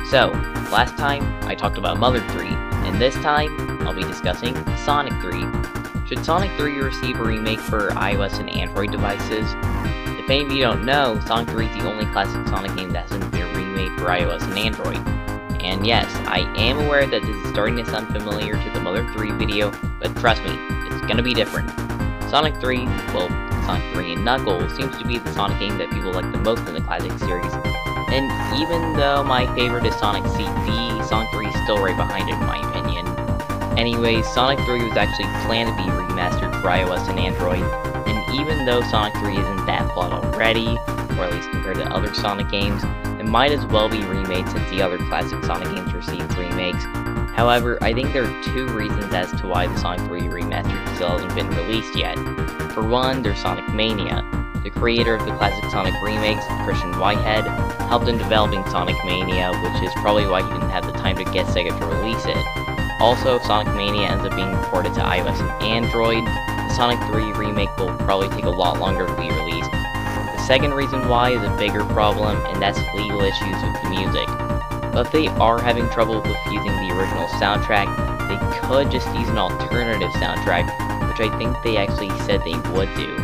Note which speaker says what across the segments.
Speaker 1: So, last time I talked about Mother 3, and this time I'll be discussing Sonic 3. Should Sonic 3 receive a remake for iOS and Android devices? If any of you don't know, Sonic 3 is the only classic Sonic game that hasn't been remade for iOS and Android. And yes, I am aware that this is starting to sound familiar to the Mother 3 video, but trust me, it's gonna be different. Sonic 3, well, Sonic 3 and Knuckles seems to be the Sonic game that people like the most in the classic series. And even though my favorite is Sonic CD, Sonic 3 is still right behind it in my opinion. Anyways, Sonic 3 was actually planned to be remastered for iOS and Android, and even though Sonic 3 isn't that flawed already, or at least compared to other Sonic games, it might as well be remade since the other classic Sonic games received remakes. However, I think there are two reasons as to why the Sonic 3 Remastered still hasn't been released yet. For one, there's Sonic Mania. The creator of the classic Sonic remakes, Christian Whitehead, helped in developing Sonic Mania, which is probably why he didn't have the time to get Sega to release it. Also, if Sonic Mania ends up being ported to iOS and Android, the Sonic 3 remake will probably take a lot longer to be released. The second reason why is a bigger problem, and that's legal issues with the music. But if they are having trouble with using the original soundtrack, they could just use an alternative soundtrack, which I think they actually said they would do.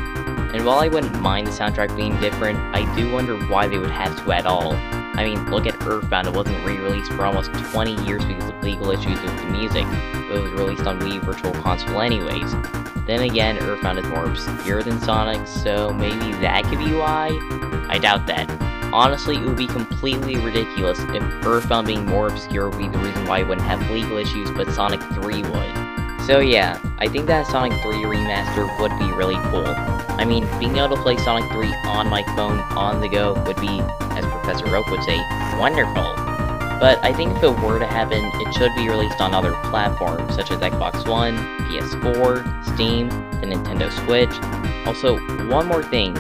Speaker 1: And while I wouldn't mind the soundtrack being different, I do wonder why they would have to at all. I mean, look at Earthbound, it wasn't re-released for almost 20 years because of legal issues with the music, but it was released on Wii Virtual Console anyways. Then again, Earthbound is more obscure than Sonic, so maybe that could be why? I doubt that. Honestly, it would be completely ridiculous if Earthbound being more obscure would be the reason why it wouldn't have legal issues, but Sonic 3 would. So yeah, I think that Sonic 3 Remaster would be really cool. I mean, being able to play Sonic 3 on my phone on the go would be, as Professor Oak would say, wonderful. But I think if it were to happen, it should be released on other platforms such as Xbox One, PS4, Steam, the Nintendo Switch. Also, one more thing.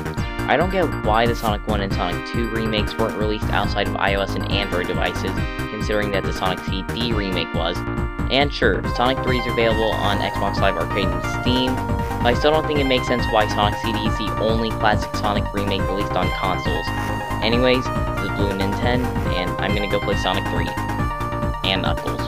Speaker 1: I don't get why the Sonic 1 and Sonic 2 remakes weren't released outside of iOS and Android devices, considering that the Sonic CD remake was. And sure, Sonic 3 is available on Xbox Live Arcade and Steam, but I still don't think it makes sense why Sonic CD is the only classic Sonic remake released on consoles. Anyways, this is Blue Nintendo, and I'm gonna go play Sonic 3. And Knuckles.